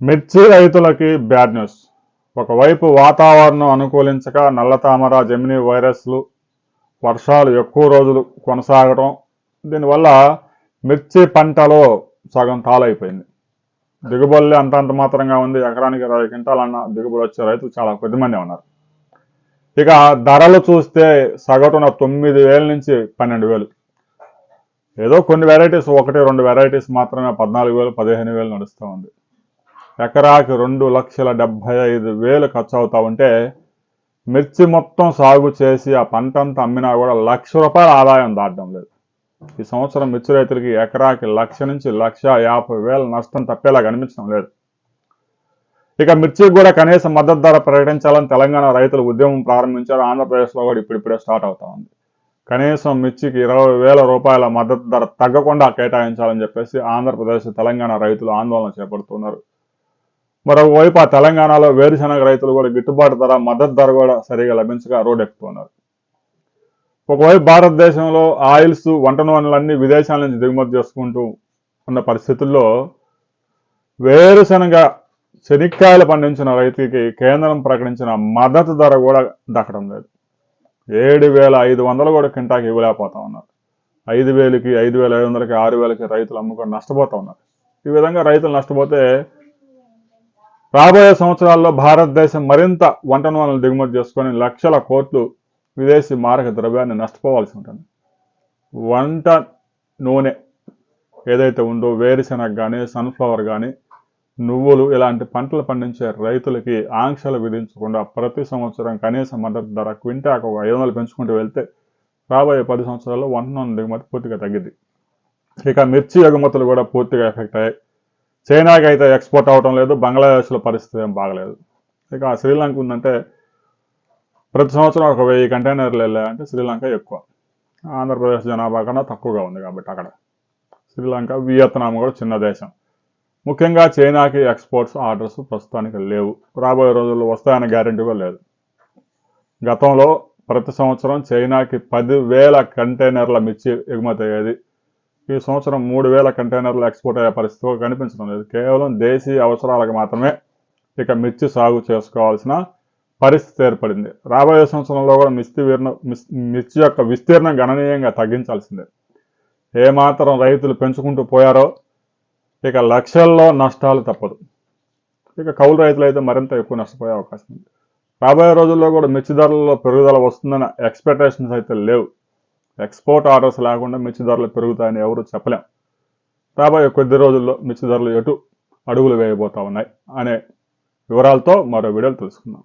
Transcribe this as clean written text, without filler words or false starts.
మిర్చి రైతులకి bad news. ఒకవైపు వాతావరణం అనుకూలించక నల్లతామర, జెమిని వైరస్లు, వర్షాలు ఎక్కువ రోజులు కొనసాగడం, దీనివల్ల మిర్చి పంటలో సగం తాళైపోయింది. దిగుబడులు అంతంత మాత్రంగా ఉంది. ఎకరానికి 20 క్వింటాలన్న దిగుబడి వచ్చే రైతులు చాలా కొద్దిమంది ఉన్నారు. ఇక ధరలు చూస్తే సగటున 9,000 నుంచి 12,000. ఏదో కొన్ని వెరైటీస్, 1-2 వెరైటీస్ మాత్రమే 14,000, 15,000 నడుస్తూ ఉంది. ఎకరాకి 2,75,000 ఖర్చు అవుతా ఉంటే మిర్చి మొత్తం సాగు చేసి ఆ పంటంతా అమ్మినా కూడా ₹1,00,000 ఆదాయం దాటడం లేదు. ఈ సంవత్సరం మిర్చి రైతులకి ఎకరాకి 1,00,000 నుంచి 1,50,000 నష్టం తప్పేలా కనిపించడం లేదు. ఇక మిర్చికి కూడా కనీస మద్దతు ధర ప్రకటించాలని తెలంగాణ రైతులు ఉద్యమం ప్రారంభించారు. ఆంధ్రప్రదేశ్లో కూడా ఇప్పుడిప్పుడే స్టార్ట్ అవుతా ఉంది. కనీసం మిర్చికి ₹20,000 మద్దతు ధర తగ్గకుండా కేటాయించాలని చెప్పేసి ఆంధ్రప్రదేశ్, తెలంగాణ రైతులు ఆందోళన చేపడుతున్నారు. మరోవైపు ఆ తెలంగాణలో వేరుశనగ రైతులు కూడా గిట్టుబాటు ధర, మద్దతు ధర కూడా సరిగా లభించక రోడ్ ఎక్కుతున్నారు. ఒకవైపు భారతదేశంలో ఆయిల్స్, వంట నూనెలన్నీ విదేశాల నుంచి దిగుమతి చేసుకుంటూ ఉన్న పరిస్థితుల్లో వేరుశనగ, శనక్కాయలు పండించిన రైతుకి కేంద్రం ప్రకటించిన మద్దతు ధర కూడా దక్కడం లేదు. 7,500 కూడా కింటాకి ఇవ్వలేకపోతా ఉన్నారు. 5,000కి, 5,500కి, 6,000కి రైతులు అమ్ముకొని నష్టపోతూ ఉన్నారు. ఈ విధంగా రైతులు నష్టపోతే రాబోయే సంవత్సరాల్లో భారతదేశం మరింత వంట నూనెలు దిగుమతి చేసుకొని లక్షల కోట్లు విదేశీ మారక ద్రవ్యాన్ని నష్టపోవాల్సి ఉంటుంది. వంట నూనె ఏదైతే ఉందో వేరుశనగ కానీ, సన్ఫ్లవర్ కానీ, నువ్వులు ఇలాంటి పంటలు పండించే రైతులకి ఆంక్షలు విధించకుండా ప్రతి సంవత్సరం కనీస మద్దతు ధర క్వింటాకు 500 పెంచుకుంటూ వెళ్తే రాబోయే 10 సంవత్సరాల్లో వంట నూనె దిగుమతి పూర్తిగా తగ్గింది. ఇక మిర్చి ఎగుమతులు కూడా పూర్తిగా ఎఫెక్ట్ అయ్యాయి. చైనాకి అయితే ఎక్స్పోర్ట్ అవటం లేదు. బంగ్లాదేశ్లో పరిస్థితి ఏం బాగలేదు. ఇక శ్రీలంక ఉందంటే ప్రతి సంవత్సరం ఒక 1000 కంటైనర్లు వెళ్ళాయంటే శ్రీలంక ఎక్కువ. ఆంధ్రప్రదేశ్ జనాభా కన్నా తక్కువగా ఉంది కాబట్టి అక్కడ శ్రీలంక, వియత్నాం కూడా చిన్న దేశం. ముఖ్యంగా చైనాకి ఎక్స్పోర్ట్స్ ఆర్డర్స్ ప్రస్తుతానికి లేవు. రాబోయే రోజుల్లో వస్తాయన్న గ్యారెంటీ కూడా లేదు. గతంలో ప్రతి సంవత్సరం చైనాకి 10,000 కంటైనర్ల మిర్చి ఎగుమతి అయ్యేది. ఈ సంవత్సరం 3,000 కంటైనర్లు ఎక్స్పోర్ట్ అయ్యే పరిస్థితి కనిపించడం లేదు. కేవలం దేశీయ అవసరాలకు మాత్రమే ఇక మిర్చి సాగు చేసుకోవాల్సిన పరిస్థితి ఏర్పడింది. రాబోయే సంవత్సరంలో కూడా మిర్చి యొక్క విస్తీర్ణం గణనీయంగా తగ్గించాల్సిందే. ఏమాత్రం రైతులు పెంచుకుంటూ పోయారో ఇక లక్షల్లో నష్టాలు తప్పదు. ఇక కౌలు రైతులు అయితే మరింత ఎక్కువ నష్టపోయే అవకాశం ఉంది. రాబోయే రోజుల్లో కూడా మిర్చి ధరలలో పెరుగుదల వస్తుందన్న ఎక్స్పెక్టేషన్స్ అయితే లేవు. ఎక్స్పోర్ట్ ఆర్డర్స్ లేకుండా మిర్చి ధరలు పెరుగుతాయని ఎవరు చెప్పలేం. రాబోయే కొద్ది రోజుల్లో మిర్చి ధరలు ఎటు అడుగులు వేయబోతా ఉన్నాయి అనే వివరాలతో మరో వీడియోలు తెలుసుకుందాం.